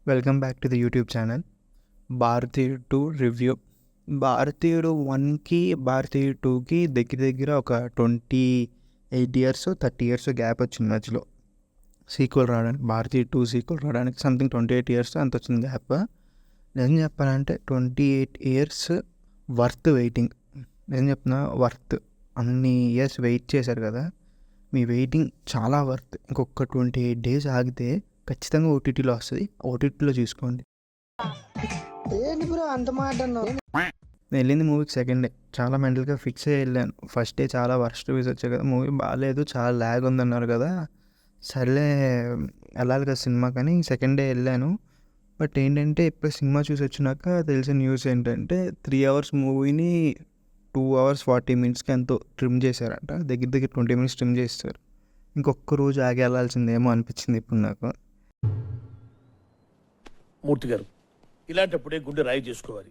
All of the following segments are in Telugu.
Welcome back to the YouTube channel. 'భారతీయుడు 2' రివ్యూ. 'భారతీయుడు 1'కి 'భారతీయుడు 2'కి దగ్గర దగ్గర ఒక 28 ఇయర్స్ 30 ఇయర్స్ గ్యాప్ వచ్చింది మధ్యలో సీక్వెల్ రావడానికి. 'భారతీయుడు 2' సీక్వెల్ రావడానికి సంథింగ్ 28 ఇయర్స్ అంత వచ్చింది గ్యాప్. నిజం చెప్పాలంటే 28 ఇయర్స్ వర్త్ వెయిటింగ్. నిజం చెప్తున్నా, వర్త్. అన్ని ఇయర్స్ వెయిట్ చేశారు కదా, మీ వెయిటింగ్ చాలా వర్త్. ఇంకొక 28 డేస్ ఆగితే ఖచ్చితంగా ఓటీటీలో వస్తుంది. ఓటీటీలో చూసుకోండి. ఏంటి బ్రో అంత మాట అన్నావు? నేను వెళ్ళింది మూవీకి సెకండ్ డే. చాలా మెంటల్గా ఫిక్స్ అయ్యి వెళ్ళాను. ఫస్ట్ డే చాలా వర్స్ట్ రివ్యూస్ వచ్చాయి కదా, మూవీ బాగాలేదు, చాలా ల్యాగ్ ఉందన్నారు కదా, సర్లే వెళ్ళాలి కదా సినిమా, కానీ సెకండ్ డే వెళ్ళాను. బట్ ఏంటంటే ఇప్పుడు సినిమా చూసి వచ్చినాక తెలిసిన న్యూస్ ఏంటంటే 3 అవర్స్ మూవీని 2 అవర్స్ 40 మినిట్స్కి ఎంతో ట్రిమ్ చేశారంట. దగ్గర దగ్గర 20 మినిట్స్ ట్రిమ్ చేస్తారు. ఇంకొక రోజు ఆగి వెళ్ళాల్సిందేమో అనిపించింది ఇప్పుడు నాకు. మూర్తి గారు, ఇలాంటప్పుడే గుండె రాయి చేసుకోవాలి.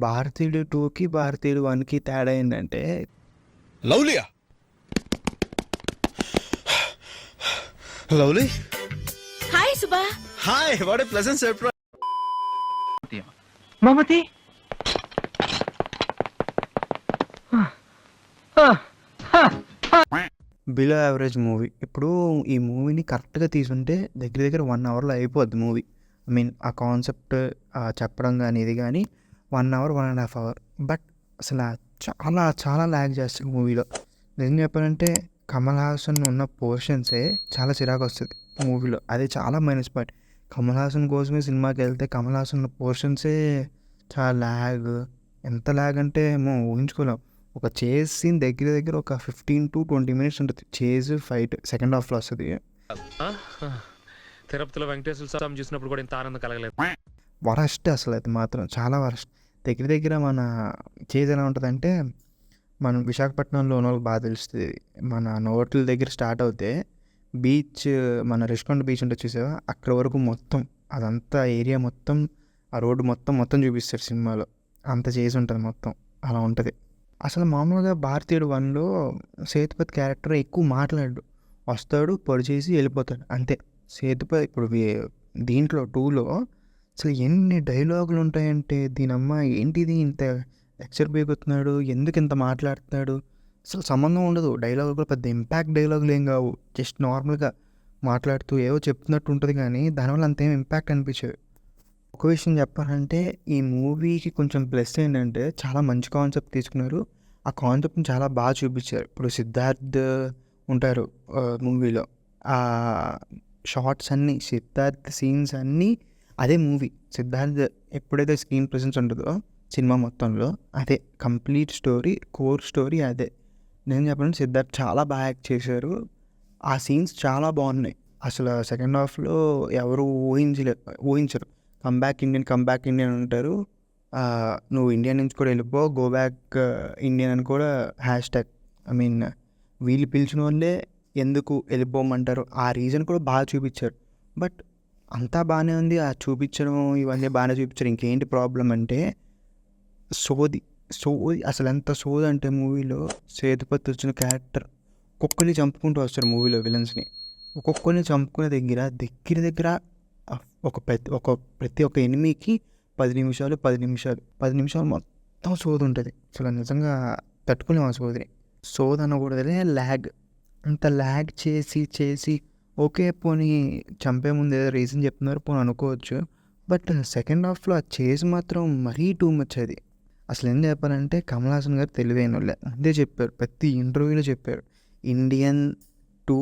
'భారతీయుడు 2'కి 'భారతీయుడు 1'కి తేడా ఏంటంటే, లవ్లీయా లవ్లీ హాయ్ సుబా. Hi, what a pleasant surprise. మమతి బిలో యావరేజ్ మూవీ. ఇప్పుడు ఈ మూవీని కరెక్ట్గా తీసుంటే దగ్గర దగ్గర 1 అవర్లో అయిపోద్ది మూవీ. ఐ మీన్ ఆ కాన్సెప్ట్ చెప్పడం కానీ ఇది కానీ 1 అవర్ 1.5 అవర్. బట్ అసలు చాలా చాలా ల్యాగ్ చేస్తుంది మూవీలో. నిజం చెప్పాలంటే కమల్ హాసన్ ఉన్న పోర్షన్సే చాలా చిరాకు వస్తుంది మూవీలో. అది చాలా మైనస్ పాయింట్. కమల్ హాసన్ కోసమే సినిమాకి వెళ్తే కమల్ హాసన్ ఉన్న పోర్షన్సే చాలా ల్యాగ్. ఎంత ల్యాగ్ అంటే ఏమో ఊహించుకోలేం. ఒక చేజ్ సీన్ దగ్గర దగ్గర ఒక 15 to 20 మినిట్స్ ఉంటుంది. చేజ్ ఫైట్ సెకండ్ హాఫ్లో వస్తుంది. తిరుపతిలో వెంకటేశ్వర స్వామి చూసినప్పుడు కూడా ఇంత ఆనందం కలగలేదు. వరస్ట్ అసలు, అది మాత్రం చాలా వరస్ట్. దగ్గర దగ్గర మన చేజ్ ఎలా ఉంటుందంటే, మనం విశాఖపట్నంలో ఉన్న వాళ్ళకి బాగా తెలుస్తుంది. మన నోట్ల దగ్గర స్టార్ట్ అవుతే బీచ్, మన రిషికొండ బీచ్ ఉంటుంది చూసావా, అక్కడ వరకు మొత్తం అదంతా ఏరియా మొత్తం, ఆ రోడ్డు మొత్తం చూపిస్తారు సినిమాలో. అంత చేసి ఉంటుంది మొత్తం, అలా ఉంటుంది. అసలు మామూలుగా 'భారతీయుడు 1'లో సేతుపతి క్యారెక్టర్ ఎక్కువ మాట్లాడు, వస్తాడు పొడి చేసి వెళ్ళిపోతాడు అంతే. సేతుపతి ఇప్పుడు దీంట్లో 2లో అసలు ఎన్ని డైలాగులు ఉంటాయంటే, దీనమ్మ ఏంటిది ఇంత లెక్చర్ పీకుతున్నాడు, ఎందుకు ఇంత మాట్లాడుతున్నాడు, అసలు సంబంధం ఉండదు. డైలాగులు కూడా పెద్ద ఇంపాక్ట్ డైలాగులు ఏం కావు, జస్ట్ నార్మల్గా మాట్లాడుతూ ఏవో చెప్తున్నట్టు ఉంటుంది, కానీ దానివల్ల అంతేం ఇంపాక్ట్ అనిపించదు. ఒక విషయం చెప్పాలంటే ఈ మూవీకి కొంచెం ప్లస్ ఏంటంటే చాలా మంచి కాన్సెప్ట్ తీసుకున్నారు. ఆ కాన్సెప్ట్ని చాలా బాగా చూపించారు. ఇప్పుడు సిద్ధార్థ్ ఉంటారు మూవీలో, ఆ షార్ట్స్ అన్నీ, సిద్ధార్థ్ సీన్స్ అన్నీ అదే మూవీ. సిద్ధార్థ్ ఎప్పుడైతే స్క్రీన్ ప్రెసెన్స్ ఉంటుందో సినిమా మొత్తంలో, అదే కంప్లీట్ స్టోరీ, కోర్ స్టోరీ అదే. నేను చెప్పాలంటే సిద్ధార్థ్ చాలా బాగా యాక్ట్ చేశారు. ఆ సీన్స్ చాలా బాగున్నాయి. అసలు సెకండ్ హాఫ్లో ఎవరు ఊహించరు. కమ్బ్యాక్ ఇండియన్ అంటారు. నువ్వు ఇండియా నుంచి కూడా వెళ్ళిపో, గో బ్యాక్ ఇండియన్ అని కూడా హ్యాష్ట్యాగ్. ఐ మీన్ వీళ్ళు పిలిచిన వాళ్ళే ఎందుకు వెళ్ళిపోమంటారు, ఆ రీజన్ కూడా బాగా చూపించారు. బట్ అంతా బాగానే ఉంది, ఆ చూపించడం ఇవన్నీ బాగానే చూపించారు. ఇంకేంటి ప్రాబ్లం అంటే సోది అసలు ఎంత సోది అంటే, మూవీలో సేతుపతి వచ్చిన క్యారెక్టర్ ఒక్కొక్కరిని చంపుకుంటూ వస్తారు మూవీలో విలన్స్ని. ఒక్కొక్కరిని చంపుకునే దగ్గర ప్రతి ఒక్క ఎనిమికి 10 నిమిషాలు మొత్తం సోది ఉంటుంది. అసలు నిజంగా తట్టుకునేవా సోదిని. సోది అనకూడదులే, ల్యాగ్. అంత ల్యాగ్ చేసి ఓకే పోనీ చంపే ముందు ఏదో రీజన్ చెప్తున్నారు పోనీ అనుకోవచ్చు. బట్ సెకండ్ హాఫ్లో ఆ చేసి మాత్రం మరీ టూ మచ్. అది అసలు ఏం చెప్పారంటే కమల్ హాసన్ గారు తెలివైన వాళ్ళే, అదే చెప్పారు, ప్రతి ఇంటర్వ్యూలో చెప్పారు. ఇండియన్ 2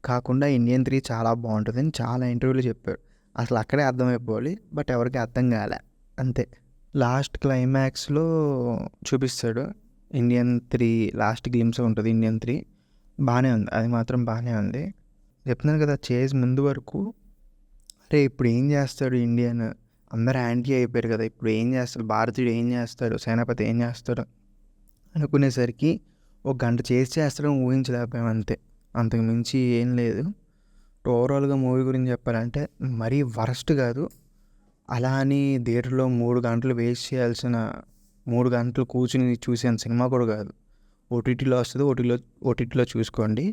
కాకుండా ఇండియన్ 3 చాలా బాగుంటుందని చాలా ఇంటర్వ్యూలో చెప్పారు. అసలు అక్కడే అర్థమైపోవాలి, బట్ ఎవరికి అర్థం కాలే అంతే. లాస్ట్ క్లైమాక్స్లో చూపిస్తాడు ఇండియన్ 3, లాస్ట్ గేమ్స్ ఉంటుంది ఇండియన్ 3. బాగానే ఉంది, అది మాత్రం బాగానే ఉంది. చెప్తున్నాను కదా, చేజ్ ముందు వరకు అరే ఇప్పుడు ఏం చేస్తాడు ఇండియన్, అందరూ యాంటీ అయిపోయారు కదా, ఇప్పుడు ఏం చేస్తాడు భారతీయుడు, ఏం చేస్తాడు సేనాపతి, ఏం చేస్తాడు అనుకునేసరికి 1 గంట చేస్తాడని ఊహించలేకపోయాం అంతే. అంతకు మించి ఏం లేదు. ఓవరాల్గా మూవీ గురించి చెప్పాలంటే మరీ వరస్ట్ కాదు. అలా అని థియేటర్లో 3 గంటలు వేస్ట్ చేయాల్సిన, 3 గంటలు కూర్చుని చూసేంత సినిమా కూడా కాదు. ఓటీటీలో వస్తుంది, ఓటీటీలో చూసుకోండి.